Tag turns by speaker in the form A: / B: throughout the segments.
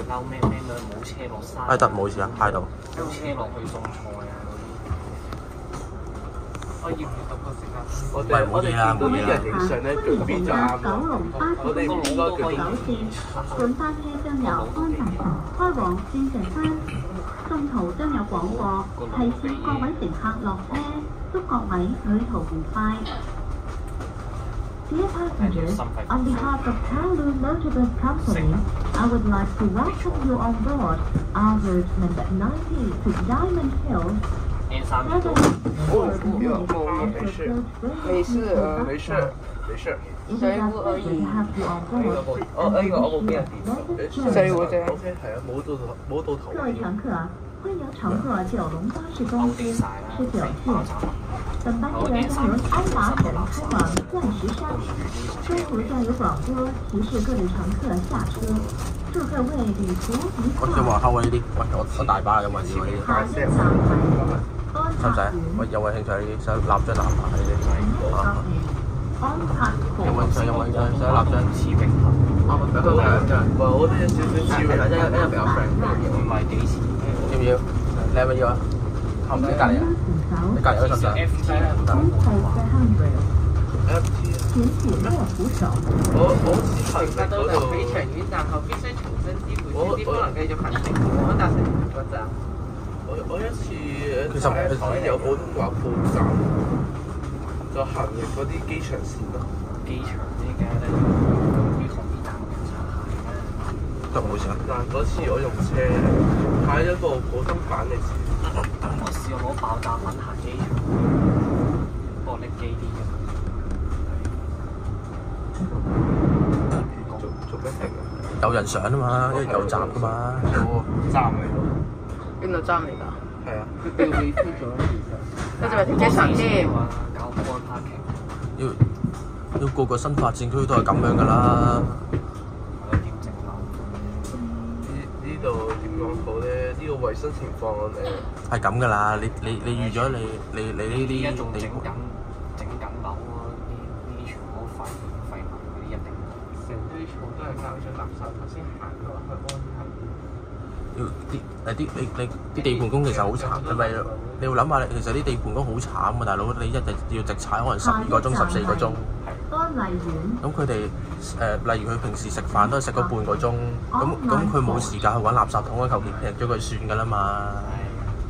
A: 嬲咩冇車落山。
B: 得冇事啊，喺度。
A: 冇車落去種菜啊嗰啲。我要唔要揼個時間？
C: 我哋見到啲人影相咧，腳邊就啱
D: 九龍巴士公路9線本班車將由安達臣開往鑽石山，中途將有廣播提示各位乘客落車，祝各位旅途愉快。Dear passengers, on behalf of Kowloon Motorbus Company, I would like to welcome you on board our route number 90 to Diamond Hill.
C: 沒事，
D: 細
C: 壺而已。呢個我冇俾人點。
D: 細壺
C: 啫。OK，係啊，冇到頭。
D: 各位乘客，歡迎乘坐九龍巴士公司19線。本班車將由安達臣開往鑽石山，中途將有廣播提示各位乘客下車。祝各位旅途愉快。
B: 我話後位呢啲，我大把有冇人要呢啲？使唔使？我有冇興趣呢啲？想立張藍牌呢啲？有冇興趣？想立張持平牌？都係一張。
C: 我覺得有少少似嘅，一比較 friend。
A: 唔係幾錢？
B: 要唔要？你係咪要啊？唔知隔離啊？你隔離嗰陣
A: FT
C: 我之前嗰度
E: 非常遠站後必須重新支付車資，不能繼續行程安達臣嗰站。
C: 我一次有普通話報站，就行入嗰啲機場線咯。
A: 機場呢家咧啲同啲站人擦鞋
B: 得冇事啊？
C: 但嗰次我用車買咗個普通版嘅線。
A: 我試過攞爆炸品行機場，不過拎機啲嘅。
C: 做咩停啊？
B: 有人上啊嘛，因為有站噶嘛。
C: 站嚟咯。
E: 邊度站嚟㗎？
C: 係啊。
E: 要未飛咗啦，其實。佢就係停車場添。
A: 搞 car parking。
B: 要個個新發展區都係咁樣噶啦。
A: 點整樓？
C: 呢度點講好咧？呢個衞生情況
B: 係咁噶啦，你預咗你呢啲
A: 而家仲整緊樓啊！呢啲全部廢物嗰啲一定。
E: 成堆草都係交咗垃圾，頭先行過去安排。
B: 啲地盤工其實好慘，係咪？你要諗下，其實啲地盤工好慘啊，大佬！你一日要直踩可能12個鐘、14個鐘。
D: 安麗苑。
B: 咁佢哋例如佢平時食飯都係食嗰半個鐘，咁佢冇時間去揾垃圾桶啊，求其劈咗佢算㗎啦嘛。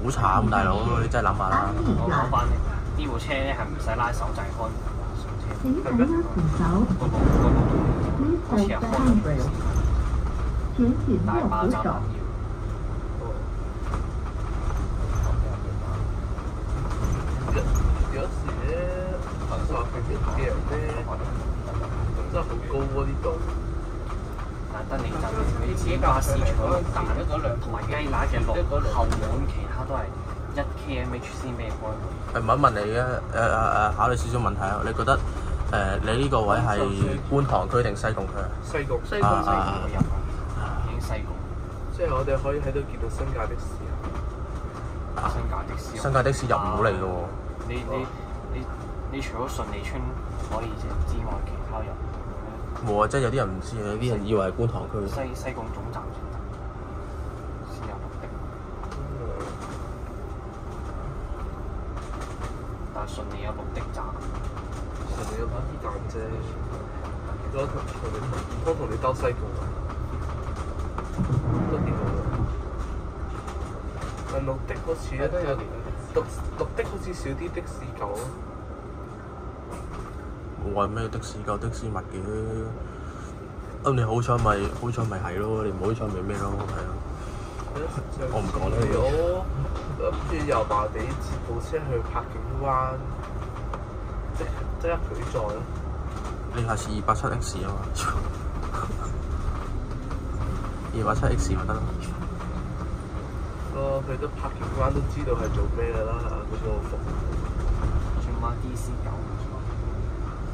B: 好慘，大佬！你真係諗下啦。
A: 我講翻呢部車咧係唔使拉手掣開上車。
D: 請大家扶手。
A: 好似係開唔到。大爆炸要。
C: 有時咧，行沙平啲人咧，真係好高喎呢度。
A: 但得你就你自己巴士除咗蛋同埋雞乸嘅落後門，其他都係1 km/h 先俾開。
B: 問一問你啊，考慮少少問題啊，你覺得你呢個位係觀塘區定西貢區啊？
C: 西貢。
A: 西貢入已經西貢。
C: 即係我哋可以喺度見到新界的士啊！
B: 新界的士入唔到嚟嘅喎。
A: 你除咗順利村可以之外，其他入
B: 冇啊！即係有啲人唔知啊，有啲人以為係觀塘區。
A: 西貢總站先有綠的，但係順利有綠的站。
C: 順利有綠的站啫。如果同你兜西貢啊，都幾好啊！但綠的好似咧都有綠的好似少啲的士狗。
B: 冇話咩的士狗的士物嘅，咁你好彩咪係咯，你唔好彩咪咩咯，係啊。我唔講啦。
C: 我諗住油麻地接部車去柏景灣，即刻舉載咯。
B: 你下次287X 啊嘛，287X 咪得咯。
C: 去到柏景灣都知道係做咩㗎啦，嗰個服務。
A: 轉翻 DC9。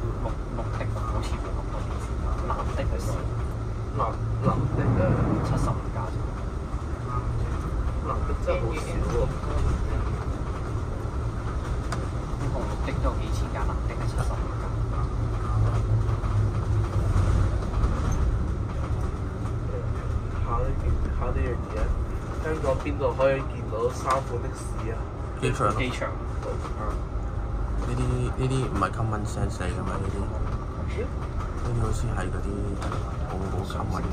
A: 綠的好似冇咁多電視，藍的係少，
C: 藍的
A: 75架啫。
C: 藍的真係好少喎。
A: 紅綠的都有幾千架，藍的係75架。
C: 下呢邊。下呢樣嘢。香港邊度可以見到3款的士啊？
B: 機場咯。
A: 機場。
B: 呢啲唔係 common sense 嚟㗎嘛？呢啲好似係嗰啲好 common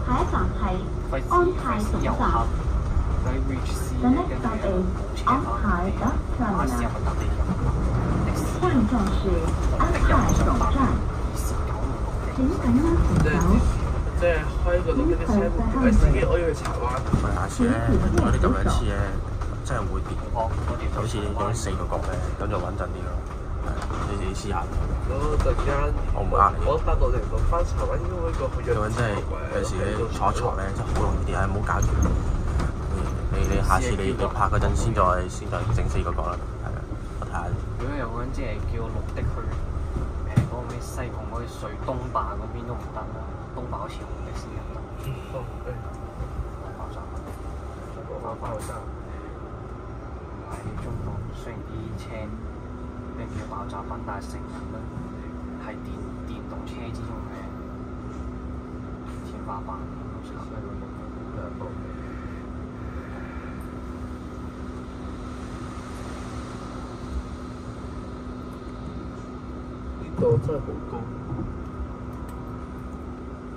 D: 下一站係安泰總站。The next stop is 安泰 Bus Terminal。下一站是安泰總站。請緊握扶手。
C: 即係開個錄音嘅聲，係司機我要去柴灣。
B: 咪下次咧，我哋咁樣次咧，真係會跌，好似用4個角咧，咁就穩陣啲咯。係，你試下。
C: 我突然間，
B: 我唔呃你。
C: 我8到0度翻柴灣應該會過去。咁樣真係
B: 有時你坐一坐咧，真係好容易跌，唔好搞住。你下次你拍嗰陣先再整4個角啦。係啊，我睇下。
A: 如果有個人即係叫我綠的去嗰個咩西貢嗰啲水東壩嗰邊都唔得啦。東壩好似紅的士咁得。爆炸品。爆炸。喺中國雖然啲車咩叫爆炸品，但係成日都係電動車之中嘅天花板。
C: 呢度真係好高。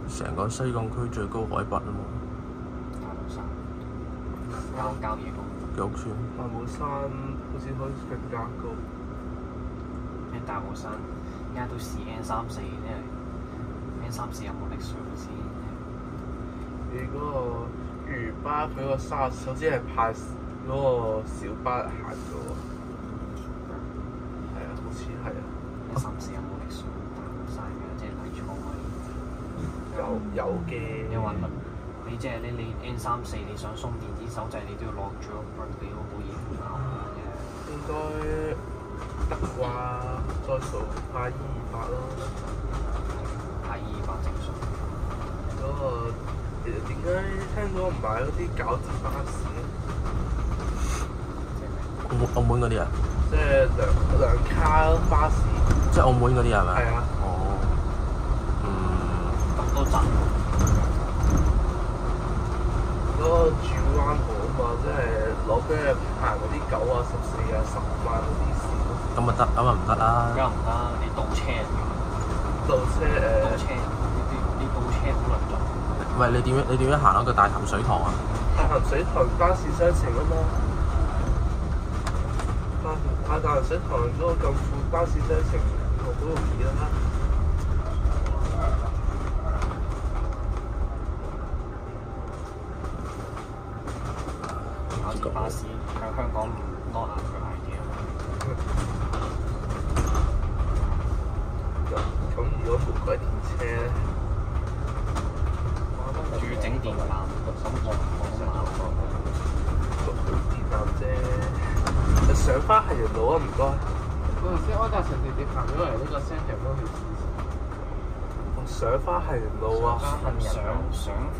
B: 成個西貢區最高海拔啊嘛。
A: 大帽山。郊野公園。
B: 嘅屋村。
C: 大帽山好似可以更加高。
A: 咩大帽山？而家都試 N34，因為 N34有冇力水先？
C: 你嗰個魚巴佢個沙好似係派嗰個小巴行嘅喎。係啊，好似係啊。
A: N34有冇力水？大帽山嘅即係泥廠嗰啲。
C: 有嘅。
A: 你話你即係你 N34，你想鬆電子手掣，你都要落咗個 brake 俾嗰部嘢唔啱嘅。
C: 應該得啩，再數派200咯。
A: 派200正常。
C: 嗰個其實點解香港唔買嗰啲餃子巴士咧？
B: 澳門嗰啲啊？
C: 即係兩卡巴士。
B: 即係澳門嗰啲係咪？
C: 係啊。
B: 哦。
A: 咁多站。
C: 嗰個轉彎好啊嘛，即係攞俾佢行嗰啲9啊、14啊、15啊嗰啲線咯。
B: 咁咪得，咁咪唔得啦。
A: 梗係唔得，你倒車嚟㗎。
C: 倒車
A: 倒車，你倒車好難做。
B: 唔係你點樣行嗰個大潭水塘啊？
C: 大潭水塘巴士雙程啊嘛。大潭水塘嗰個咁闊巴士雙程，好容易啦。
A: 巴士喺香港攞難佢係嘅。
C: 咁如果無軌電車咧，
A: 仲要整電纜，咁我唔講嘛。
C: 電纜啫。上返行人路啊，唔該。
E: 嗰陣時安達城地鐵行咗嚟呢個 centre 嗰條線。
C: 上返行人路啊。
A: 上返。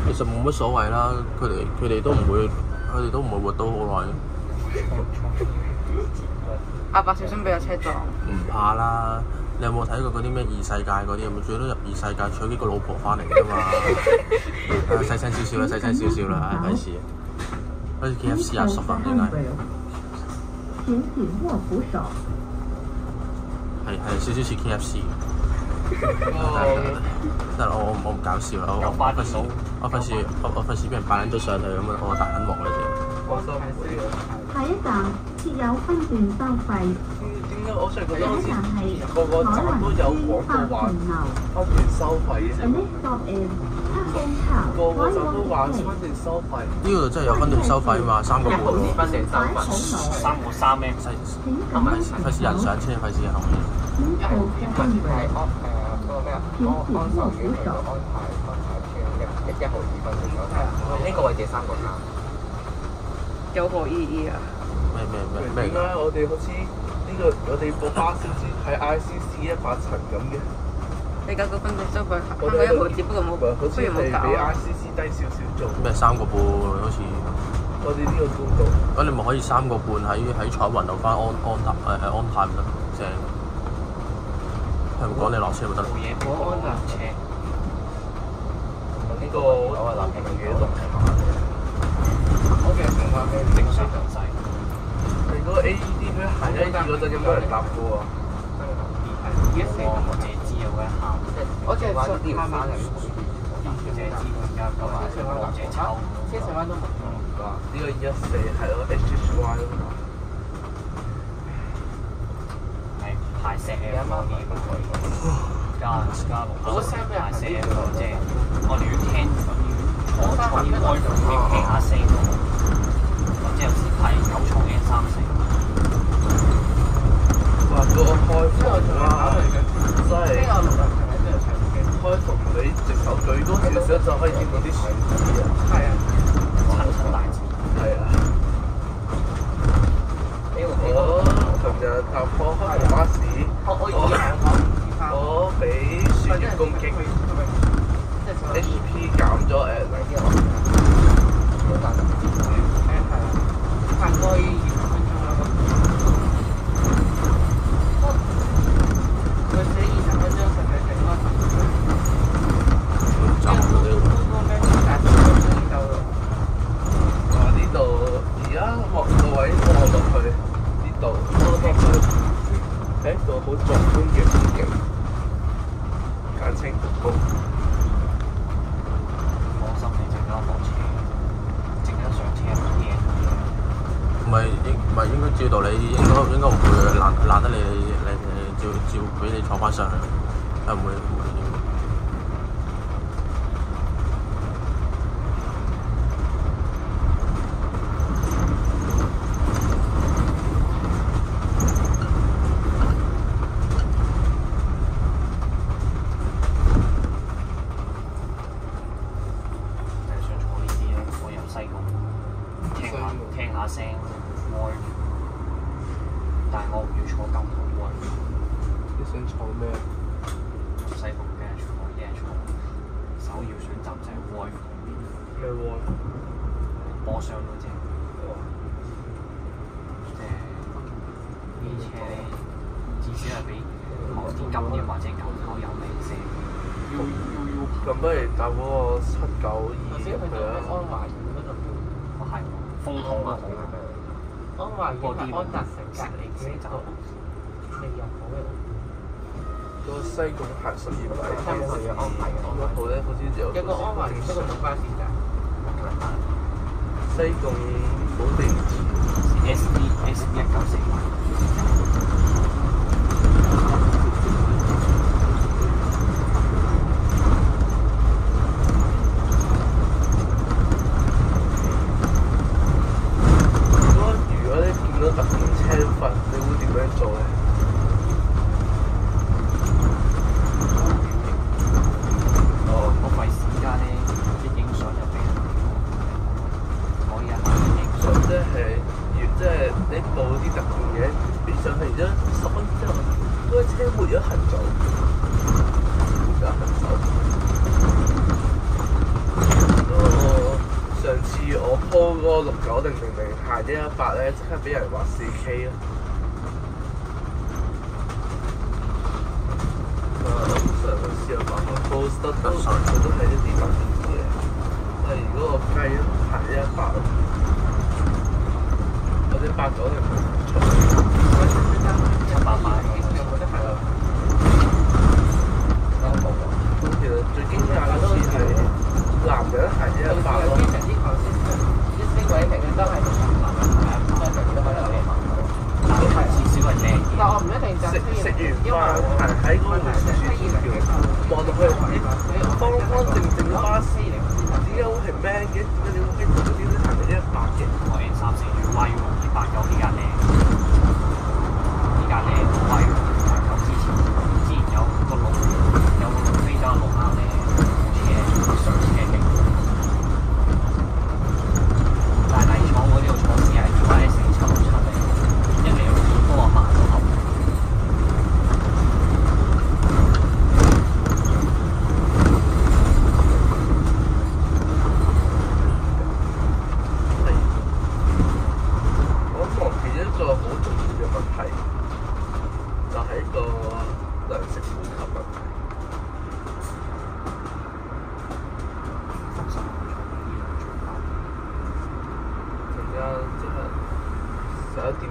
B: 其實冇乜所謂啦，佢哋都唔會活到好耐。
E: 阿伯小心俾個車撞。
B: 唔怕啦，你有冇睇過嗰啲咩異世界嗰啲？有冇最多入異世界娶幾個老婆翻嚟㗎嘛？細聲少少啦，細聲少少啦，費事。好似 KFC 阿叔啊，應該。
D: 請緊握扶手。
B: 係少少似 KFC。得啦，我唔搞笑啦，我費事俾人擺撚咗上去咁啊！我大撚鑊啦先。
D: 下一站設有分段收費。
C: 點解我成日覺得好似個
D: 個
C: 站都有廣告話分段收費嘅？個站都話分段收費。
B: 呢度真係有分段收費嘛？3個半。
A: 分段收費，3個3咩？
B: 費事人上車，費事後面。
A: 1毫2分鐘呢個位置3個3。
E: 有何意義啊？
C: 咩？點解我哋好似呢個我哋部巴士喺 ICC 100層咁嘅？
E: 你搞個分段收費，香港1毫，只不過冇，不如冇搞。
C: 比 ICC 低少少做。
B: 咩3個半好似？
C: 我哋呢個高度。
B: 咁你咪可以3個半喺彩雲度翻安泰唔得，正。係咪講你落車咪得？
A: 冇嘢，冇安踏車。
C: 嗰陣有冇人搭過啊？
A: 我淨係知有一下，
E: 我淨係想電翻嚟，
A: 我淨係知佢而家咁啊，我淨係抽。
E: 車上翻都冇。
C: 嗱，呢個14係咯 HY 咯。
A: 係排石嘅方面，加6排石嘅即係我哋要聽坐開要聽下聲咯，或者有時係9重 N30。
C: 哇！嗰個開篷啦，真係開篷你隻手舉多少少就可以見到啲樹枝啊！
E: 係啊，
A: 親大字。
C: 係啊！我琴日搭開篷巴士，我俾樹葉攻擊 ，HP 減咗
E: 差唔多20分鐘啦。佢寫20分鐘，實際整咗10分鐘。
C: 呢度而家望個位望落去呢度，係一個好壯觀嘅風景，簡稱瀑布。
A: 放心，你陣間落車，陣間上車唔驚。
B: 唔係應該照道理應該唔會攔得你照俾你坐翻上去，唔會。
A: 聽下聲開，但係我唔要坐舊土位。
C: 你想坐咩？
A: 西貢嘅坐，一係坐首要選擇就係開旁邊。
C: 咩窩？
A: 波箱嗰隻。即係呢車咧，至少係比某啲金嘅或者舊頭有名聲。
C: 咁不如搭嗰個792去啦。
E: 安華園嗰度。
A: 係風筒啊！
E: 安華園係安達城隔離嘅一個未入好嘅。
C: 個西貢行12米，嗰度咧好似有
E: 個安華園，不過冇巴士站。
C: 西貢保定池
A: SD 194。行118咧，即刻俾人話4K 咯。我上次試過講個 post 都係一啲特別嘅，例如嗰個雞行118咯，或者890其實最驚訝嗰次係男人行118咯。
E: 呢位平均都係但我唔一定就
C: 食完飯行喺嗰個樹樹橋望落去，方方正正嘅巴士，點解會係 man 嘅？點解會同嗰啲都行緊118嘅？
A: 我N30最威喎，289呢架靚，呢架靚好威喎，289之前有個路飛咗個路口咧，車上車勁。但係你坐嗰啲度坐只係2S767嚟，一嚟都話慢到後。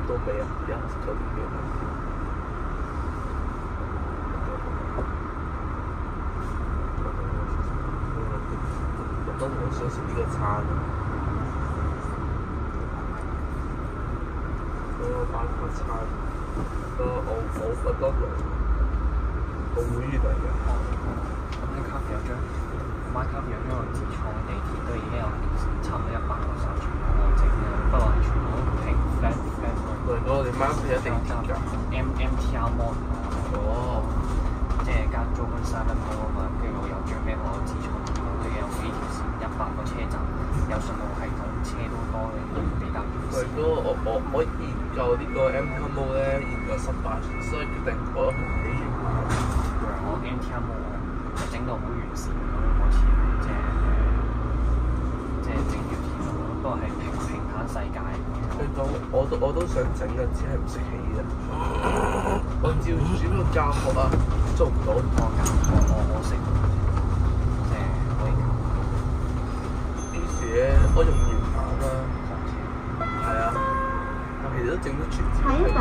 C: 到未啊？19點幾啦？我想食呢個餐。嗰個巴法餐，嗰個奧麥當勞，個會員嚟嘅。
A: 咁卡有張買卡有張自創地鐵都已經有差唔多100個手全部我整嘅，不過係全部都平 flat。
C: 對，嗰個你媽佢一定加㗎。
A: MTR Mall
C: 哦，
A: 即係間租緊7 Mall 啊嘛，跟住我有張咩我自創，佢有幾條線100個車站，有信號系統，車都多嘅，比較完善。
C: 如果我研究呢個 MTR Mall 咧，研究失敗，所以決定我唔起業。
A: 我 MTR Mall 就整到好完善嗰次，即係整條鐵路，不過係平坦世界。
C: 佢講我都想整嘅，只係唔識起啫。我照主要教學啊，做唔到。
A: 我識，即係可以教。
C: 於是咧，我用原版啦，係啊，我其實都整得全自
D: 下一站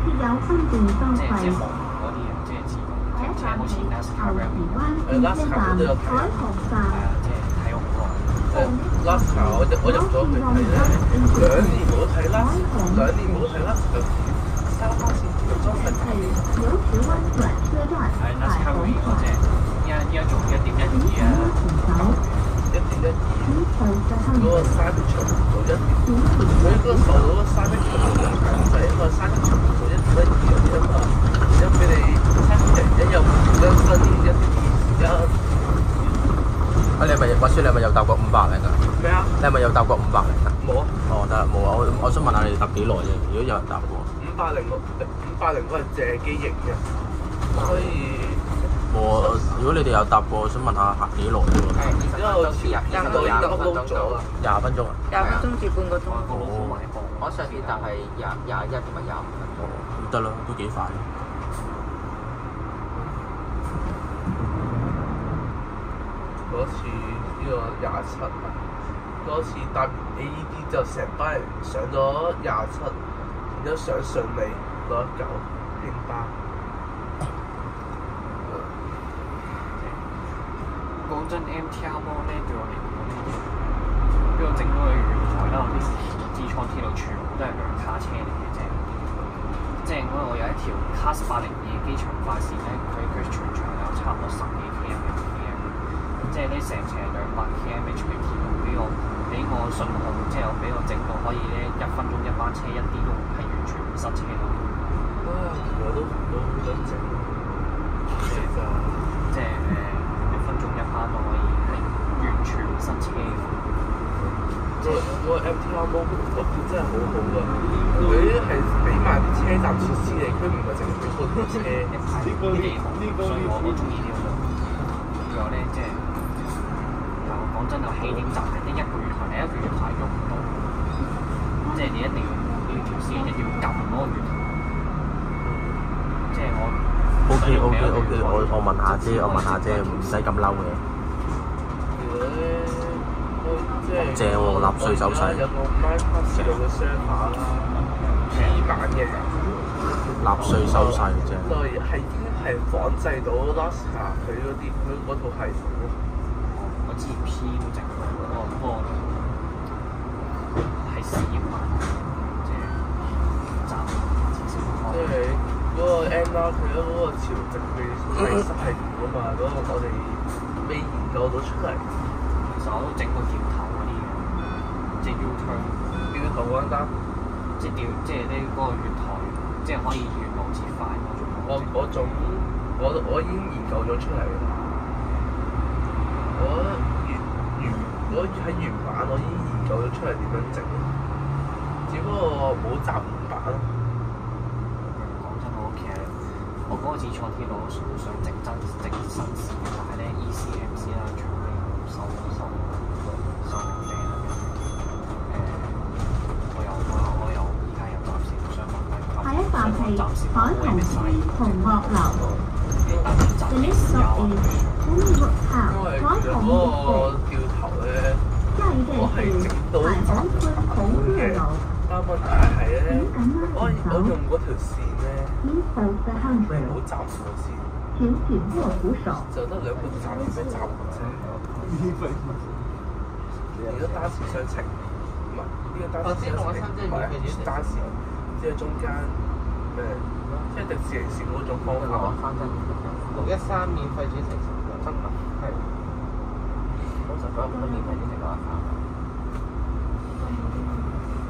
D: 鐵有分段收費。
A: 即係網嗰啲啊，即係自動停車，好似 NASCAR 咁。
D: 灣電車站、海虹站。
A: 係啊，即係睇咗好耐。
C: NASCAR 我入咗去睇咧，2年冇睇 NASCAR，2年冇睇 NASCAR，沙巴線條裝係
D: 牛池灣轉車站、
A: 係
D: 彩
A: NASCAR
D: 虹
A: 嗰隻，依家做1.12啊。
C: 1.12，嗰個山的長度1點，佢嗰個受到個山的長度嘅限制，因為山的長度1.12啊嘛，因為佢哋一有更新1.21。
B: 啊！你係咪話説你係咪有搭過500零啊？
C: 咩啊？
B: 你係咪有搭過500零啊？
C: 冇啊！
B: 哦，得啦，冇啊！我想問下你哋搭幾耐啫？如果有人搭過
C: 580嗰係借機型嘅，所以
B: 我如果你哋有搭過，我想問下行幾耐啫喎？
C: 因為我應該已經 upload 咗啦。
B: 20分鐘啊？
E: 20分鐘至半個鐘。
B: 哦，
E: 我上次搭係21同埋25分鐘。
B: 咁得啦，都幾快。
C: 嗰次呢個27啊，嗰次搭完 AED 就成班人上咗27，然之後上順利619興巴。
A: 講真 ，MTR Mall 咧對我嚟講咧，俾我整到去原台啦，我啲自創鐵路全部都係2卡車嚟嘅啫。即係我有一條 Class 802嘅機場快線咧，佢全長有差唔多10幾 km。即係呢成程係200 km/h 嘅鐵路，俾我信號，即係俾我整到可以咧1分鐘一班車，一啲都係完全唔塞車咯。
C: 啊，我都好想整，
A: 即係1分鐘一班都可以係完全唔塞車嘅。
C: 嗰個 MTR Mall 嗰邊真係好好㗎，佢係俾埋啲車站設施嚟，佢唔係淨係俾嗰啲車。
A: 所以我中意呢個。仲有咧，即係。講真，有起點站係得1個月台，你1個月台用唔到，即係你一定要條線一定要撳嗰個月台。即係我
B: OK，我問下啫，唔使咁嬲嘅。正喎，納稅手勢。
C: 有個 MyPass 嘅 server 啦，P 版嘅。
B: 納稅手勢正。
C: 對，係已經係仿製到 NASCAR 佢嗰套系統。
A: 我知 P 都整到嗰個係試驗版，即係暫時
C: 即係嗰個 M 啦，佢嗰個潮汐嘅計時係點啊嘛？嗰個我哋未研究到出嚟。
A: 其實我都整過掉頭嗰啲嘅，即係 U-turn
C: 掉頭嗰單，
A: 即係呢嗰個月台，即係可以原路折返嗰種。
C: 我已經研究咗出嚟啦。我喺原版我已經研究咗出嚟點樣整，只不過冇集五版咯。
A: 講真，我嗰個自創鐵路想整新線，但係咧 ECMC 啦，全部都收零訂啦。我又而家又暫時唔想問大家。
D: 下一站係海虹市紅樂樓。The next stop is Woodwood Town， 海虹
C: 嗰個掉頭咧，
D: 下一站是海虹村紅樂樓。
C: 但但問題係咧，我用嗰條線咧，
D: 以否则汉
C: 你
D: 字，
C: 唔好站條線，
D: 请紧握扶手。
C: 就得兩個站唔使站啫。而家單線雙程，唔係呢個單線雙程，唔係單線，即係中間咩？即係迪士尼線嗰種方法。
E: 613免費主持人，真係係。99蚊免費主持613。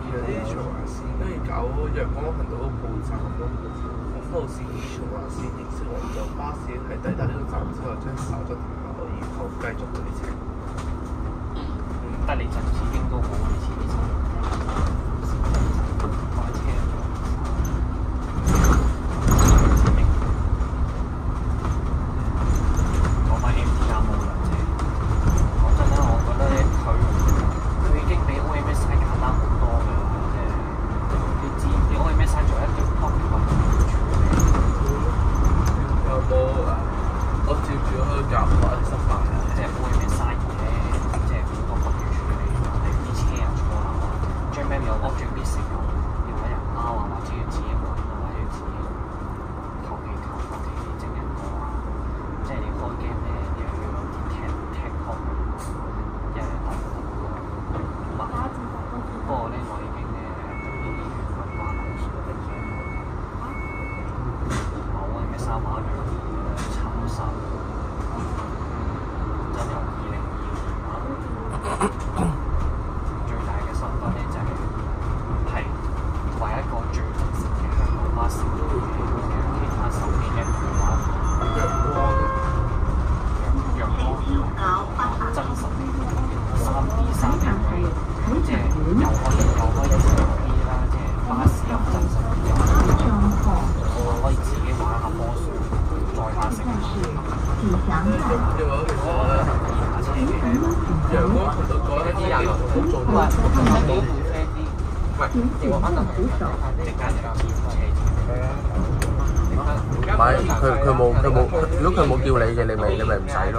C: 而啲長環線都要搞陽光頻道嗰個報站咯，咁路線長環線形式為就巴士喺抵達呢個站之後，將手咗停下可以後繼續嗰啲程。
A: 但你陣時應該冇以前啲車，開車。講翻 MTR 冇兩車，講真啦，我覺得咧佢已經比 OMS 係簡單好多㗎啦，即係你知你 OMS 做一條北咁處理。
C: 有冇我照住去夾或者失敗啊？
A: 即係 OMS 咧，即係好多北處理，啲車又錯啦，將咩有 object missing 又要揾人撈啊，或者要自己揾啊，或者要自己求其整一個啊，即係你開 game 咧又要有啲 tech code，又係等好多物。不過咧，我已經咧對呢啲緣分關係所定咗。冇啊，咩三馬樣抽手，真由2022年最大嘅身份咧就係為一個最特色嘅香港巴士嘅其他手機 app 嘅話，陽光真實3D 3D 即係又可以3D 啦，即係巴士又真實啲，我可以自己玩下波水，載下食物。
C: 因為其實咧，陽光頻道嗰一啲人好做到，
D: 请紧握扶手。
B: 唔係佢冇，如果佢冇叫你嘅，你咪唔使咯。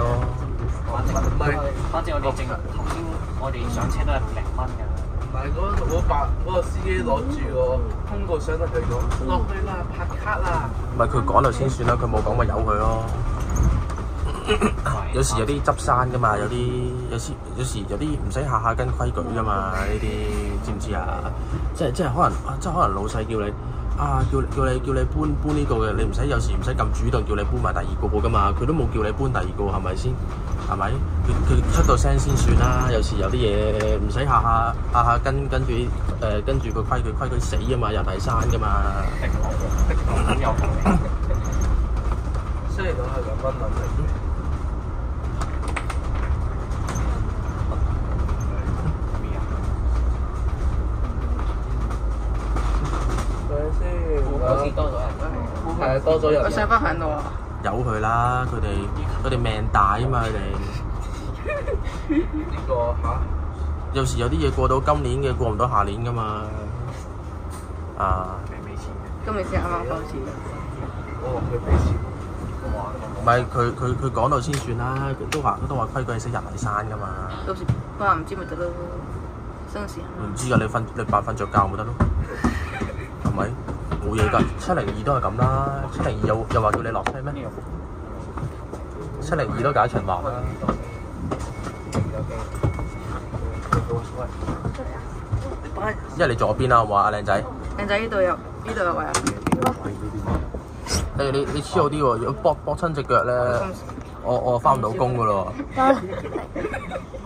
A: 反正我哋頭先我哋上車都係0蚊㗎。
C: 唔係嗰個司機攞住個通告箱都係講落去啦，拍卡啦。
B: 唔係佢講就先算啦，佢冇講咪由佢咯。有時有啲執生㗎嘛，有時有啲唔使下下跟規矩㗎嘛，呢啲知唔知啊？即係可能老細叫你啊，叫你搬呢個嘅，你唔使有時唔使咁主動叫你搬埋第二個㗎嘛，佢都冇叫你搬第二個係咪先？係咪？佢出到聲先算啦。有時有啲嘢唔使下下跟住個規矩死㗎嘛，人係生㗎嘛。
A: 咁有道理。
C: 雖然我係2蚊諗嚟。
E: 好似多咗人，
C: 係啊，多咗人。
E: 我上翻響度啊！
B: 由佢啦，佢哋命大啊嘛，佢哋。
C: 呢個嚇，
B: 有時有啲嘢過到今年嘅，過唔到下年㗎嘛。啊。
A: 俾錢嘅。
E: 今年先啱啱開始。
C: 我話佢俾錢。
B: 唔係佢講到先算啦，都話規矩係識人係生㗎嘛。
E: 到時話唔知咪得咯，新時。
B: 唔知㗎，你瞓着覺咪得咯，係咪？冇嘢㗎，702都係咁啦，702又話叫你落車咩？702都解循環啦。因為你左邊啊，好唔好啊，靚仔？
E: 靚仔呢度有位啊！
B: 你黐好啲喎，如果搏親隻腳咧，我翻唔到工㗎咯。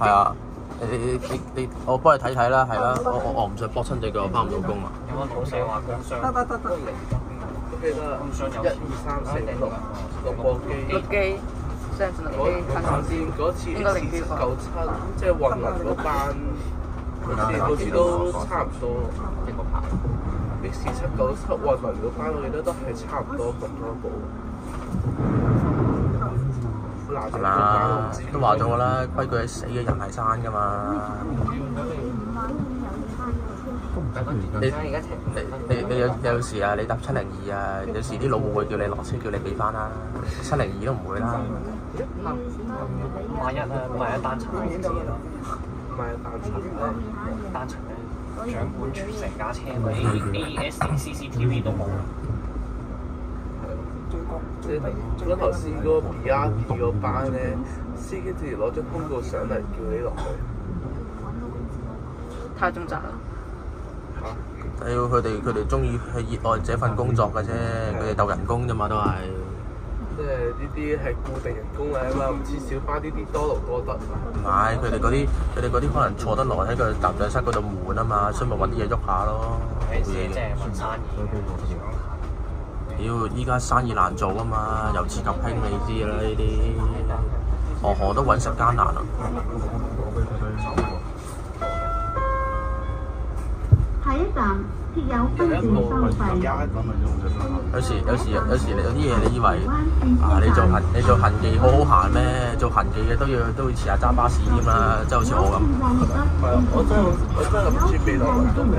B: 係啊，你我幫你睇睇啦，係啦，我唔想搏親隻腳，我翻唔到工啊。
A: 有冇老細話工傷？
E: 得。
C: 我記得1、2、3、4、5、6個機。
E: 6機，雙層6機。
C: 嗰次4797，即係運能嗰班，好似都差唔多一個牌。4797運能嗰班，我記得都係差唔多咁多部。
B: 係嘛？都話咗啦，規矩係死嘅，人係生㗎嘛。你有時啊，你搭702啊，有時啲老母會叫你落車，叫你俾翻啦。702都唔會啦。
A: 萬一單層我唔知咯。
C: 唔係單層咧，
A: 單層咧掌管全成架車，AES 連 CCTV 都冇啦。
C: 你講頭先嗰個 BRD 嗰班咧，司機直接攞張通告上嚟叫你落去。
F: 太中責啦！
B: 佢哋中意係熱愛這份工作嘅啫，佢哋鬥人工啫嘛都係。
C: 即係呢啲係固定人工嚟啊嘛，唔似小巴呢啲多勞多得。
B: 唔係，佢哋嗰啲可能坐得耐喺個搭載室嗰度悶啊嘛，所以咪揾啲嘢喐下咯。
A: 即係揾生意嘅，
B: 屌！依家生意難做啊嘛，由此及興你知啦呢啲，何都揾食艱難啊！
D: 下一站設有分段收費。
B: 有時有啲嘢你以為你做行記好好閒咩？做行記嘅都要遲下揸巴士添啦，即係好似我咁。
C: 係啊，我真係諗住未來運動係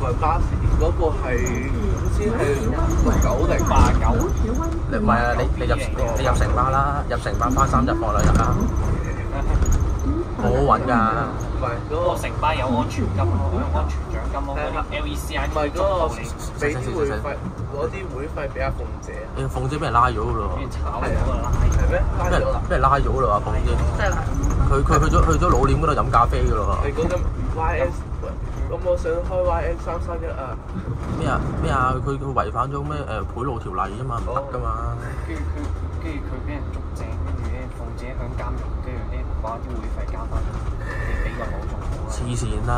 C: 揾巴士，嗰個係先係69定89。
B: 你唔係啊？你入城巴啦，入城巴翻3日放2日啦，好好揾㗎。
C: 唔係嗰個
A: 城巴有安全金咯，有安全獎金咯，嗰啲 LECI
C: 唔係嗰個俾啲會費，攞啲會費俾阿鳳姐。
B: 鳳姐俾人拉咗㗎咯，
A: 俾人炒咗啦，
C: 係咩？拉咗啦！
B: 俾人拉咗㗎啦，鳳姐。
F: 真係啦！
B: 佢去咗老臉嗰度飲咖啡㗎咯。
C: 你講緊 YS， 咁我想開 YS 331啊！
B: 咩啊？佢違反咗咩賄賂條例啫嘛，唔得㗎嘛。
A: 跟住佢俾人捉正，跟住咧鳳姐響監獄，跟住咧把啲會費交翻俾個佬仲好啦。
B: 黐線啦！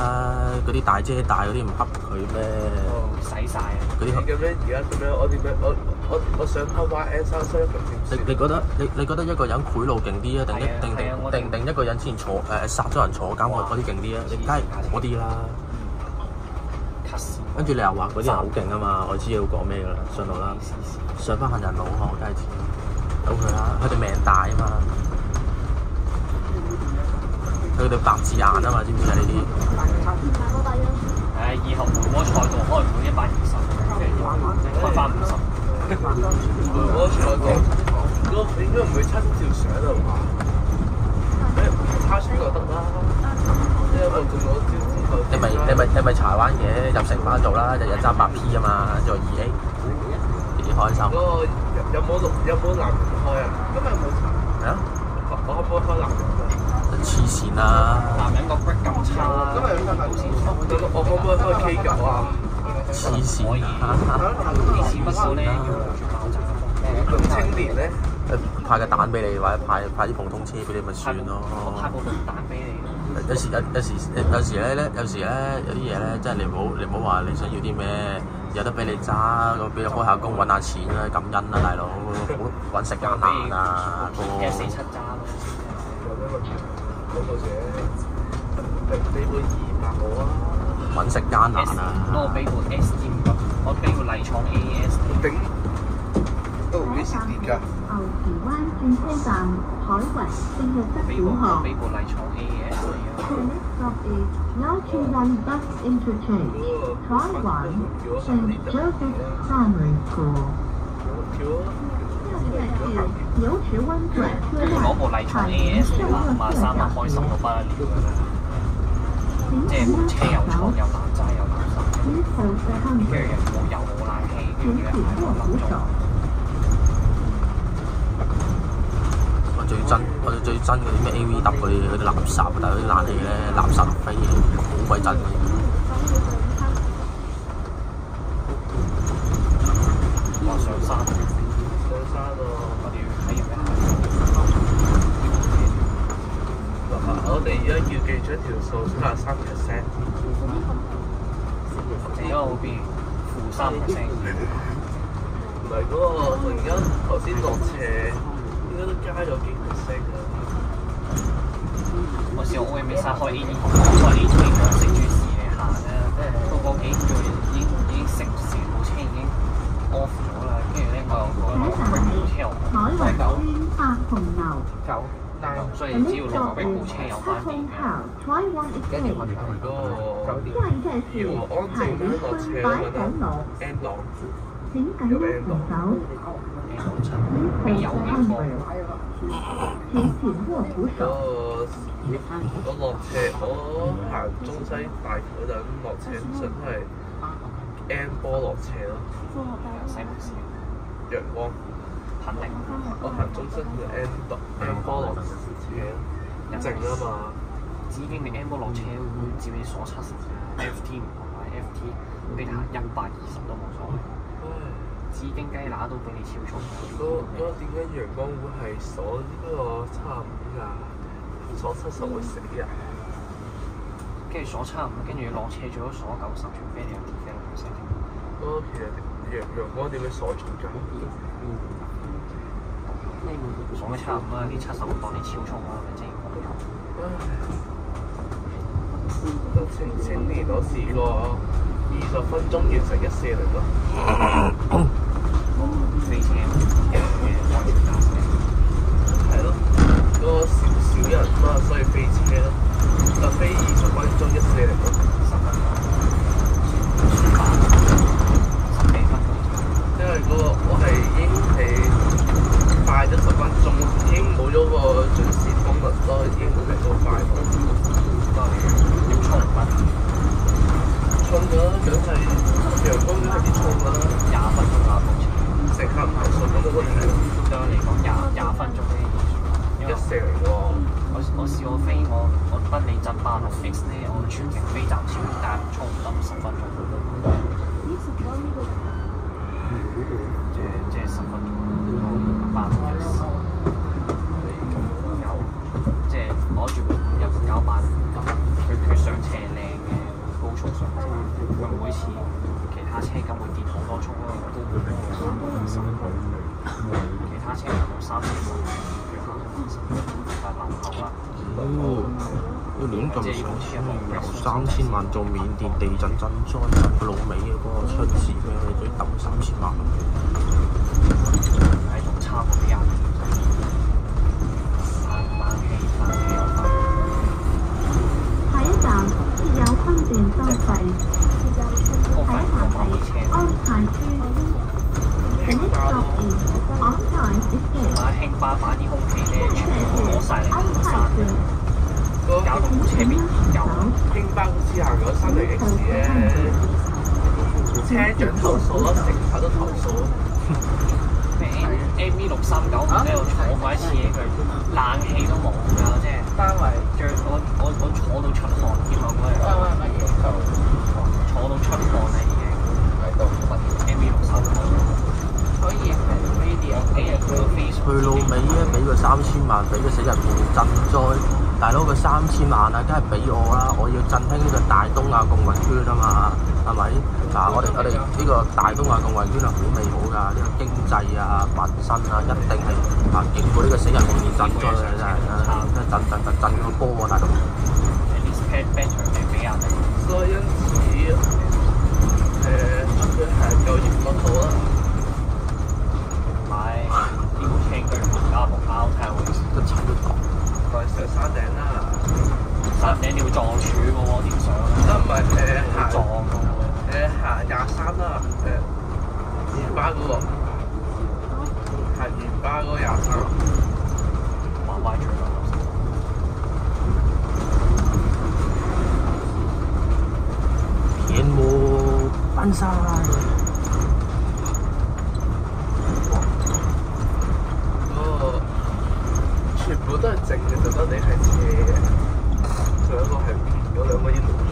B: 嗰啲大姐大嗰啲唔恰佢咩？
A: 使晒啊！
B: 嗰啲
C: 咁樣而家咁樣，我點樣？我想開 YS 331咁點算？
B: 你覺得一個人賄賂勁啲啊？定一個人之前殺咗人坐監嗰啲勁啲啊？你梗係嗰啲啦。跟住你又話嗰啲人好勁啊嘛，我知要講咩㗎啦，上路啦，上翻行人路我梗係知，由佢啦，佢哋命大啊嘛，佢哋白字眼啊嘛，知唔知啊呢啲？
A: 以後回鍋賽道開唔會120，開翻50。
C: 回鍋賽道嗰個應該唔會親照相啊嘛，差船就得啦，因為我中咗招之後。
B: 你咪柴灣嘅入城巴做啦，日日揸8P 啊嘛，做2A，幾開心。
C: 嗰個有冇男人開啊？今日冇查。
B: 係啊。
C: 我可唔可以開男人啊？
B: 黐線啦！
A: 男人個 break 咁差，
C: 今日有翻男先。我可唔可以開 K9啊？
B: 黐線啊！
A: 呢次不過咧要爆炸。
C: 咁青年咧？
B: 派個蛋俾你，或者派啲普通車俾你咪算咯。
A: 派部蛋俾你。
B: 有時咧，有啲嘢咧，真係你唔好話你想要啲咩，有得俾你揸，咁俾你開下工揾下錢啦，感恩啦，大佬，揾食艱難啊，哥。
A: 47揸咯。
C: 嗰個嘢，俾部200我啊！
B: 揾食艱難啊！
A: 我俾部 S5，我俾部麗廠 AES。
C: 頂都幾時跌㗎？
D: 牛池灣轉車站海圍正日德小學。
A: 俾部麗廠 AES 嚟啊！
D: The next stop is Yao-Chu-Wan Bus Interchange, Taiwan, St. Joseph Primary School. 由池灣轉車站
A: 攞部麗廠 AES 嚟啦，53蚊開心到不得了㗎啦！即係部車又重又難揸又難塞，跟住又冇油冇冷氣，跟住又係我諗咗。我哋最憎嗰啲咩 AVW 嗰啲垃圾，但係嗰啲冷氣咧垃圾飛嘢，好鬼憎嗰啲。話上山喎，我哋要睇入一下。
C: 我哋而家要記住一條數，73%。
A: 而家好變-3%。
C: 唔係嗰個，我而家頭先落斜。應該都加咗幾%㗎。
A: 我試我 OMS 開 A2，開 A2 應該食住時嚟行啦。到個幾個月已經食成部車已經 off 咗啦，跟住咧我又個部車又9，所以只要落部車有翻電嘅。
C: 跟住問佢嗰個要安靜啲落斜嗰個 N 檔。
D: 請緊握扶手，您可按钮，請緊握扶手。
C: 我落斜，我行中西大嗰陣落斜，真係 N 波落斜咯。
A: 西門市
C: 陽光，
A: 肯定。
C: 我行中西係 N 波落斜咯，靜啊嘛。
A: 已經你 M 波落車會照你所測，FT 唔同或者 FT 你行120都冇所謂。紫荊雞乸都俾你超速。
C: 嗰點解陽光會係鎖呢個75㗎？鎖70會死啊！
A: 跟住鎖75，跟住落車最好鎖90，除非你有跌飛落去先。
C: 其實陽光點樣鎖住㗎？
A: 鎖嘅75啦，呢70會當你超速啦，咪即係
C: 青年我試過20分鐘完成140咯。
A: 飛車嘅安全駕駛。
C: 係咯，嗰個少人嘛，所以飛車咯，就飛20分鐘140咯，10分鐘，10幾分鐘。因為嗰個我係已經係快咗10分鐘，已經冇咗個準時功能咯，已經係好快咯。
A: 要衝唔得？
C: 衝咗梗係陽光都係啲衝㗎啦
A: ，20分鐘啊，目前。
C: 乘客唔投訴咁都係咯。
A: 對我嚟講，20分鐘呢啲
C: 140喎。
A: 我試過飛我北美鎮86X咧，我全程飛站超，但係衝唔得10分鐘。即係10分鐘86X。有即係攞住有900，佢上斜靚嘅高速上，佢每次其他車咁會跌好多速咯，都會俾我慳到20分。其他車行到30分，佢慳到20分，但係流口啦。
B: 要亂咁由3000萬做緬甸地震震災老尾嘅嗰個出事咩？你要揼3000萬。
A: 係仲差過啲人。冷氣有分。
D: 下一站鐵有分段收費，下一站係安泰區。The next stop is Antai Estate。
A: 輕巴把啲空氣咧全部攞曬嚟行山，搞到車邊有。
C: 輕巴好似行咗300X咧，車長投訴咯，乘客都投訴。
A: MV639喺度坐過一次嘢，佢冷氣都冇㗎，即係單位最我坐到出汗添啊！嗰日坐到出汗啦已經。MV639可以
B: 佢老尾咧俾個3000萬俾個死人面賑災，大佬個3000萬啊，梗係俾我啦！我要振興呢個大東亞共運圈啊嘛，係咪？嗱，我哋呢個大東亞共運圈係好美好㗎，呢個經濟啊、民生啊，一定係經過呢個死人面賑災嘅真係，震個波喎大佬。
C: 所以因此佢係夠熱嗰度啦。
A: 買呢部車佢加部包睇下會
B: 都踩到頭。
C: 佢上山頂啦，
A: 山頂你會撞柱嘅喎，點上啊？
C: 都唔係行
A: 撞嘅喎。
C: 行23啦，二巴嗰個行二巴嗰個23。
A: 玩歪咗啦！
B: 片幕搬晒。
C: 全部都係靜嘅，就得你係斜嘅，仲有一個係變咗兩個已經冇咗。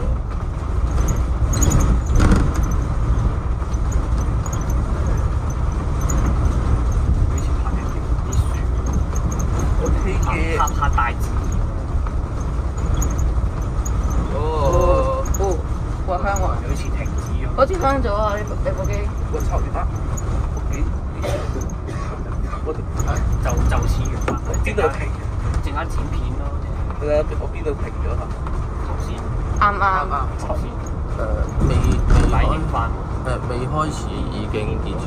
A: 好似拍啲樹
C: ，OK 嘅。
A: 拍大字。
E: 過香港
A: 好似停止咗。
E: 好似翻咗啊！你部機。
C: 我操你媽！
A: 就似完啦。
C: 邊度停？
A: 陣間剪片咯。
C: 我邊度停咗啊？
A: 頭先。
E: 啱。
A: 頭先。
B: 未開始已經結束。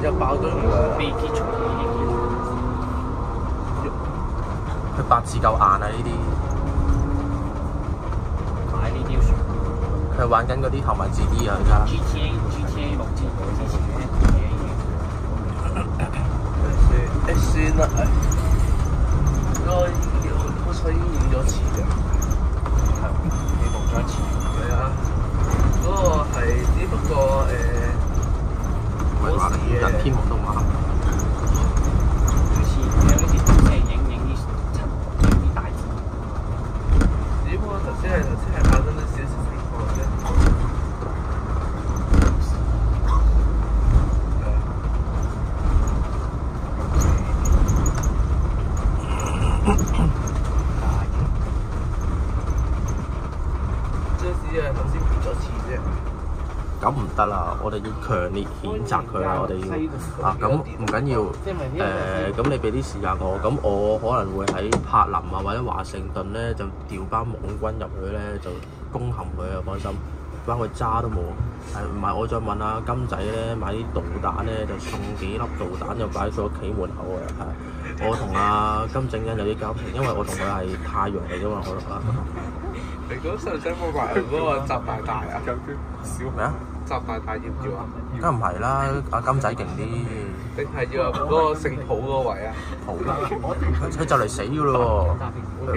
C: 又爆咗㗎。
A: 未結束已經結束。
B: 佢八字夠硬啊！呢啲。
A: 買呢啲算。
B: 佢玩緊嗰啲頭文字 D 啊！而家。
A: GTA A 6之前嘅嘢已經。
C: 算啦，嗰個好彩已經演咗次嘅。
A: 係，你錄咗一次。
C: 係啊，嗰個係只不過
B: 唔係話你人天王都馬。
A: 好似有啲即係影啲大字。
C: 只不過頭先係發生咗少少情況啫。
B: 咁唔得啦！我哋要強烈譴責佢啊！我哋要啊咁唔緊要咁你俾啲時間我，咁我可能會喺柏林啊或者華盛頓咧就調班網軍入去咧就攻陷佢啊！放心，班佢渣都冇。唔係我再問下金仔咧買啲導彈咧就送幾粒導彈就擺咗屋企門口啊！係我同阿金正恩有啲交情，因為我同佢係太陽嚟㗎嘛，我
C: 你嗰上聲冇埋嗰個習大大啊？
B: 笑咩啊？
C: 習大大要唔要啊？
B: 梗唔係啦，阿金仔勁啲。
C: 定係要嗰個姓普嗰個位啊？
B: 普佢就嚟死㗎咯喎！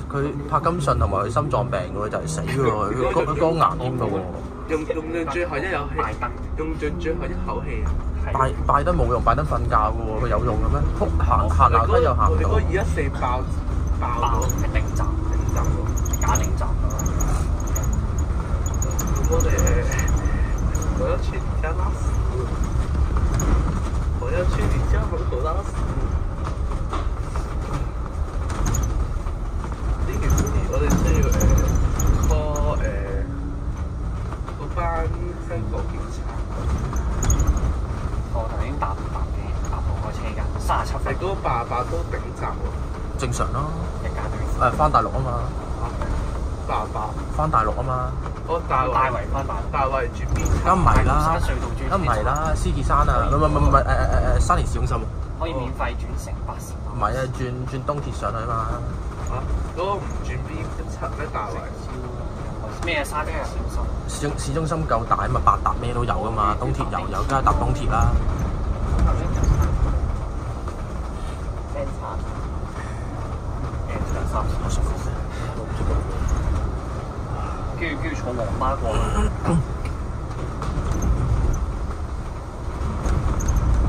B: 佢柏金遜同埋佢心臟病㗎喎，就嚟死㗎咯喎！佢肝癌添㗎喎。用最後一口氣，用最後一口氣啊！拜登冇用，拜登瞓覺㗎喎，佢有用嘅咩？行樓梯又行唔到。
C: 你嗰214爆
A: 係頂站喎，假頂站啊！
C: 我要去你家拉屎，我要去你家門口拉屎。呢件事我哋需要call 嗰班香港警察。
A: 我頭先搭部開車㗎，37分。
C: 你嗰個88都頂站喎。
B: 正常咯。
A: 一家對。
B: 翻大陸啊嘛。
C: 88。
B: 翻大陸啊嘛。
C: 我大圍翻大圍住邊？
B: 梗唔係啦，
A: 山隧道轉。
B: 梗唔係啦，獅子山啊，唔係沙田市中心。
A: 可以免費轉乘巴士。
B: 唔係啊，轉東鐵上去啊嘛。
C: 嚇，嗰個唔轉 B7咩大圍？
A: 咩沙田市中心？
B: 市中心夠大啊嘛，八達咩都有噶嘛，東鐵又有，梗係搭東鐵啦。
A: 跟住坐黃巴過去。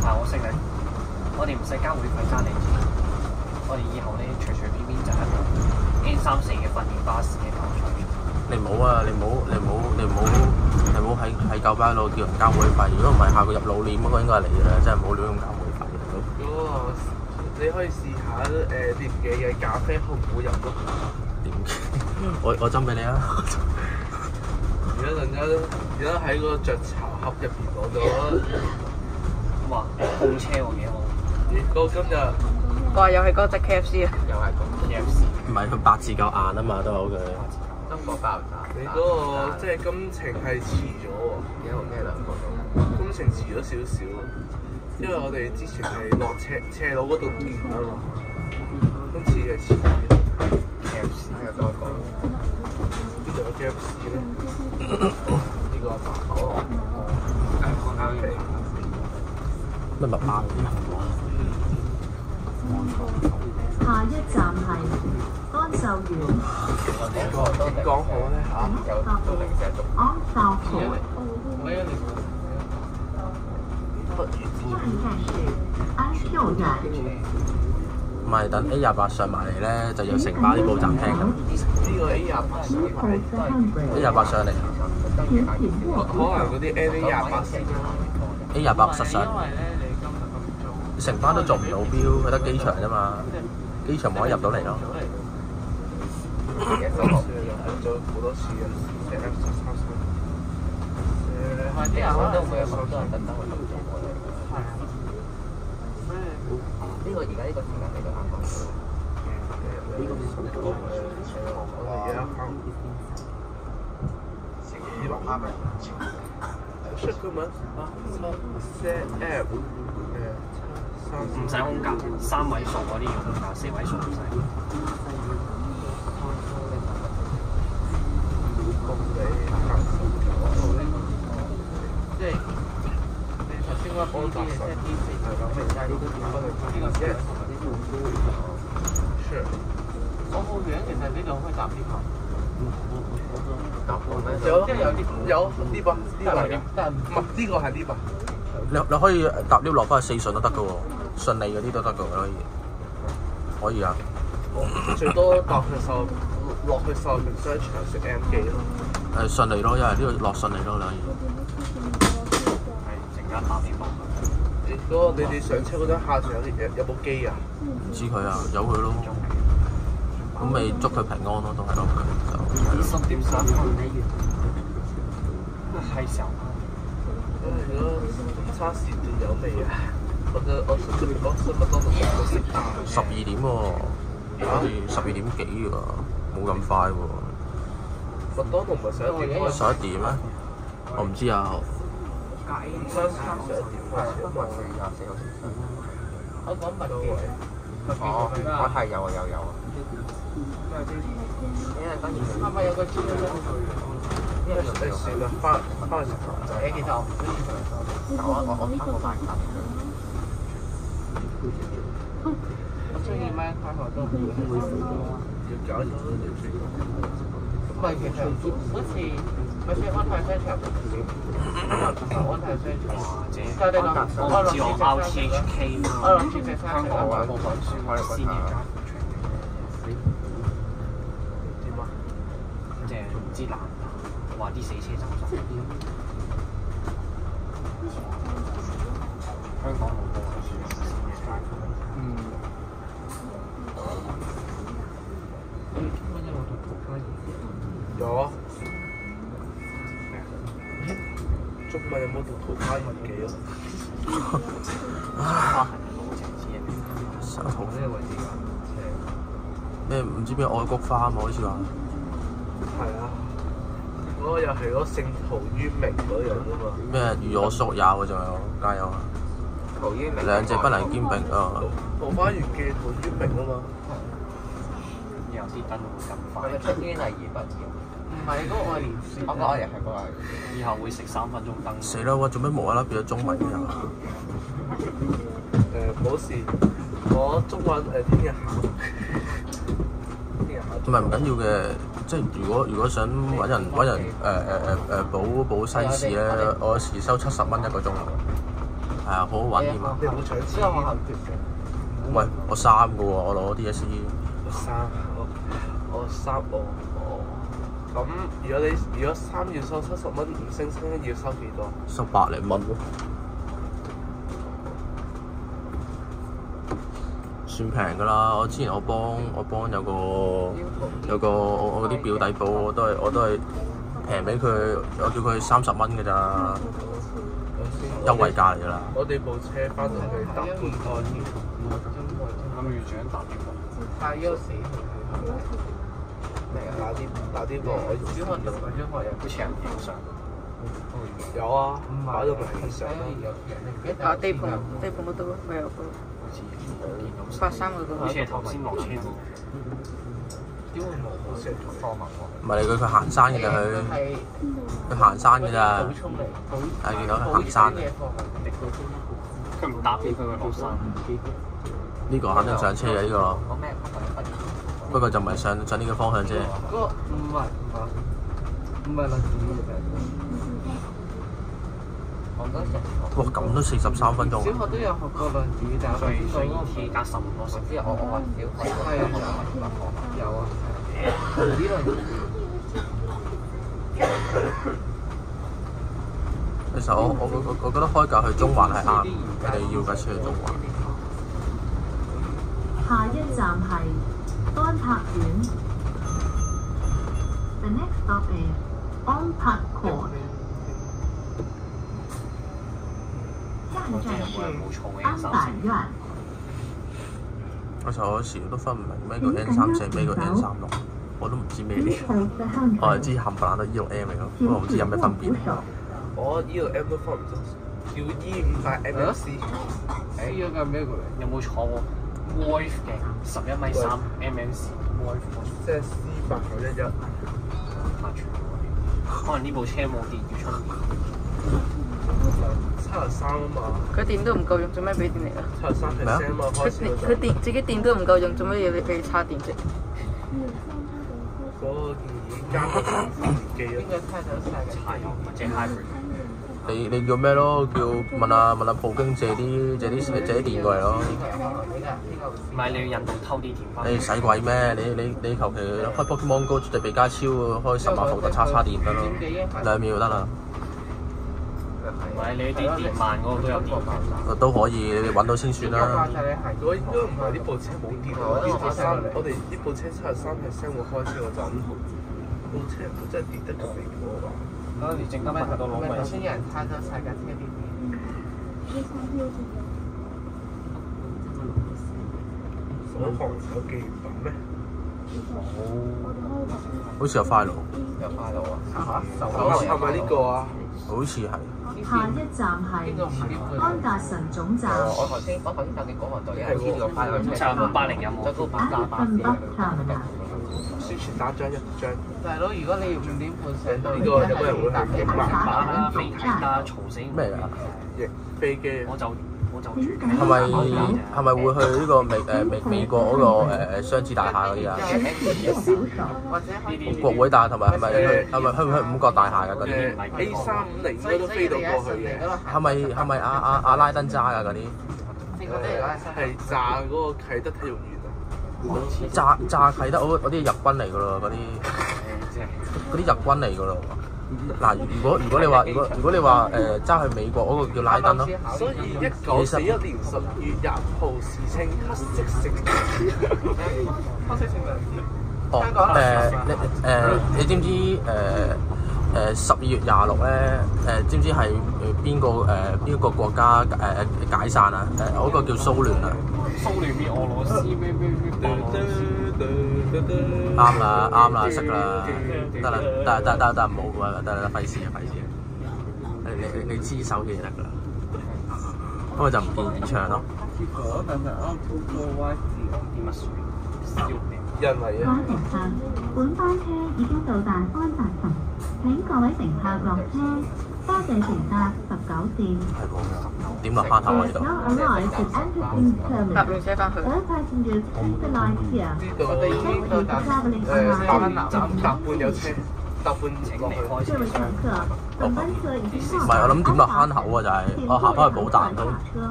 A: 但我識你，我哋唔使交會費揸地鐵，我哋以後咧隨隨便便就係一部 N34嘅訓練巴士嘅跑場。
B: 你唔好啊！你唔好喺舊巴度叫人交會費。如果唔係，下個入老臉嗰個應該係你嘅啦，真係冇亂咁交會費。
C: 你可以試下廉記嘅咖啡好唔好飲咯？
B: 廉記，我斟俾你啊！
C: 而家喺個雀巢盒入邊攞咗，
A: 哇！控車喎幾好。
C: 咦？嗰今日
F: 哇！又係嗰隻 KFC 啊！
E: 又係咁
A: KFC。
B: 唔係佢八字夠硬啊嘛，都好嘅。
E: 中國爆炸。
C: 你嗰個即係工程係遲咗喎。
E: 幾號咩2個鐘？
C: 工程遲咗少少，因為我哋之前係落斜路嗰度電啊嘛，今次係遲咗。
A: KFC
E: 有多個。
C: 邊度有 KFC 咧？
E: 呢個哦，
B: 乜密碼？
D: 下一站係安秀園。
C: 點講好咧嚇？
D: 安秀園。下一站是安秀園。
B: 唔係等 A28上埋嚟咧，就有城巴啲報站聽㗎。
C: 呢個 A28 上嚟。
B: A28 上嚟
C: 可能嗰啲 A28 先。
B: ，A28 實上。城巴都做唔到標，佢得機場啫嘛，機場冇得入到嚟咯。
C: 做好多次啊
E: 啲人都會有好多人特登去做過嚟。呢個而家呢個時間你就啱講。呢個
C: 我哋而家啱。呢個啱咪？出個門啊！CF
A: 唔使空格，3位數嗰啲要空格，4位數唔使。
C: 即係
E: 我好遠，其實呢度可以搭 lift 嘛。
C: 有 lift 啊，呢個嚟嘅，唔係呢個係 lift 啊。
B: 你可以搭 lift 落翻去4順都得嘅喎，順利嗰啲都得嘅喎，可以啊。
C: 最多搭去落去秀明商場食 M 記咯。
B: 順利咯，因為呢度落順利咯，你可以。
A: 係陣間搭啲落去。
C: 嗰個你哋上車嗰張下場有部機啊？
B: 唔知佢啊，由佢咯。咁咪祝佢平安咯，都係咯。
A: 10點3分係時候。
C: 如果午餐時段有味啊？我食麥當勞都食飽。
B: 12點喎，好似12點幾喎，冇咁快喎。
C: 麥當勞唔係11點開
B: 11點咩？我唔知啊。
C: 午餐時段11點開始。
E: 我講麥記。
G: 哦，我係有啊。
E: 係咪有個豬咧？
C: 你算啦，翻去食飯仔。
E: 其實我唔中意食。
G: 我翻過8級。
E: 我中意咩？翻學都
C: 要搞咗條船。
E: 唔係，其實好似好似安泰商場唔少，安泰商場。就係我諗住
A: RTHK 嘛，
E: 我諗住食
A: 香港嘅部分書我哋先要加
C: 點啊？
A: 即係唔知難話啲死車走晒。香港冇部分書先嘅加
C: 有啊。中文有冇讀桃花日記啊？
A: 花痕嘅路程先
B: 手圖呢個位置咩唔知咩愛菊花啊嘛，好似話。
C: 係啊。嗰個又係嗰聖陶淵明嗰樣啊嘛。
B: 咩如我所有啊，仲有加油啊！
G: 陶淵明
B: 兩者不能兼並啊！
C: 桃花源記陶淵明啊嘛。
A: 有啲燈會咁快。
G: 佢嘅出天係而不要。
E: 唔係嗰個愛蓮樹。
G: 我講嘢係嗰個。
A: 以後會食3分鐘燈。
B: 死啦！我做咩無啦啦變咗中文嘅？
C: 冇事，我中文聽日考。
B: 唔係唔緊要嘅，即係如果想揾人補西史咧，我有時收70蚊1個鐘。係啊，好好揾添啊！
C: 你有冇搶錢？
B: 喂，我3個喎，我攞 DSE。
C: 我3咁如果3要收70蚊，5星星要收幾多？
B: 收百零蚊咯，算平㗎啦。我之前我幫有個我嗰啲表弟補，我都係平俾佢，我叫佢30蚊㗎咋，優惠價嚟㗎啦。
C: 我哋部車翻到去搭半個添，
A: 咁預長搭邊個？
E: 太優死。
C: 打啲過我
E: 小學讀嗰張學有
A: 好似人影相。
C: 有啊，擺到明影相。
F: 啊，地盤嗰度我有個
A: 好似見到
F: 發生嗰個。
A: 好似係頭先落車嗰個。
C: 點會冇？好似係科文喎。
B: 唔係佢行山嘅咋佢行山嘅咋。
E: 補充嚟，
B: 係見到佢行山。
A: 佢唔搭俾佢落山。
B: 呢個肯定上車嘅呢個。
G: 講咩？
B: 不過就唔係上呢個方向啫。
E: 嗰個唔係論點嘅。
B: 哇！咁都43分鐘。
E: 小學都有學過論語，但係
A: 所以 T 加15多少？
G: 之後我話小學
E: 係啊，有啊，呢論語。
B: 其實我覺得開價去中環係啱，佢哋要架車去中環。
D: 下一站係安柏苑。The next stop is 安柏 Court。下一站是安柏苑。
B: 我有時都分唔明咩叫 N34，咩叫 N36，我都唔知咩嚟。我係知冚唪唥都 E6M 嚟咯，不過唔知有咩分別。
C: 我呢個 M 都分唔清，叫 E58 MMC。
E: 呢個係咩嚟？
A: 有冇坐過 Wolf 嘅11.3 MMC Wolf？
C: 即係 C8911。
A: 可能呢部車冇電要充電。
C: 73啊嘛。
F: 佢電都唔夠用，做咩俾電嚟啊？
C: 73%啊嘛，開始嗰陣。
F: 佢自己電都唔夠用，做乜嘢你俾佢插電啫？
C: 嗰個建議加個3年機咯。
E: 應該太早晒嘅。
A: 柴油或者 hybrid。
B: 你叫咩咯？叫問下普京借啲電過嚟咯。
A: 唔係你要印度偷啲電翻。
B: 你使鬼咩？你求其開 Pokemon Go 對比加超開10萬伏特叉電得咯，2秒就得啦。
A: 唔係你啲電慢嗰個都有電。
B: 都可以，你揾到先算啦。
C: 如果應該唔係呢部車冇電，我哋呢部車73%會開車，我就咁部車唔真係跌得咁離譜啊！
A: 嗰時正得問到攞
E: 年輕人太早晒架車呢啲。
C: 首航有紀念品咩？
B: 好似有快路，
G: 有快路啊！
C: 係咪呢個啊？
B: 好似係。
D: 下一站係安達臣總站。
G: 我頭先我頭先搭嘅港航隊係黐住個快路車，
A: 就580有冇？
G: 再高
C: 宣傳打張一張。
E: 大佬，如果你要5點半上到，
C: 呢個有冇人會去影
A: 打
C: 啊？
A: 啦，飛機啦，嘈死我！
B: 咩啊？
C: 影飛機。
A: 我就住。
B: 係咪會去呢個美國嗰個雙子大廈嗰啲啊？
E: 或者係
B: 國會大廈同埋係咪去五角大廈㗎嗰啲？
C: A350應該都飛到過去嘅。
B: 係咪阿拉登揸㗎嗰啲？
C: 係炸嗰個啟德體育園啊！
B: 炸啟德嗰啲日軍嚟㗎咯，嗰啲日軍嚟㗎咯。嗱，如果你話揸去美國嗰個叫拉登咯。
C: 所以1941年10月20號時稱黑色聖誕。黑色聖誕節。
B: 哦，你知唔知12月26咧？知唔知係邊個國家解散啊？嗰個叫蘇聯啊。
A: 蘇聯咩？俄羅斯咩？
B: 啱啦，識啦，得啦，得唔好啊，得啦，費事。你知手嘅就得㗎啦。不過就唔建議唱咯。
C: 人嚟
D: 各位乘客，本班車已經到達安達臣，請各位乘客落車。多謝乘搭19線。
B: 係喎，點落翻頭啊呢度？
F: 搭亂車翻去。
E: 我哋已經到達
C: 搭半有車，搭半落去。
B: 唔係，我諗點落坑口啊，就係我行翻去寶達都。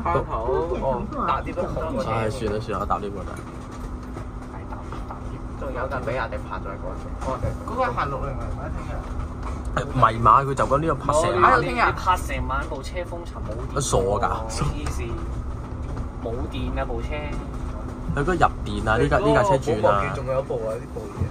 C: 坑口搭啲都好。
B: 唉，算啦，我搭呢個啦。
G: 仲有架比亞迪泊咗喺嗰度。
E: 嗰個行6零零啊，聽日。
B: 迷馬佢就咁呢個拍成晚，
A: 你拍成晚部車封塵冇電。
B: 傻㗎！
A: 黐線，冇電㗎部車。
B: 佢嗰入電啊！呢架車轉啊！
C: 仲有部啊！呢部嘢。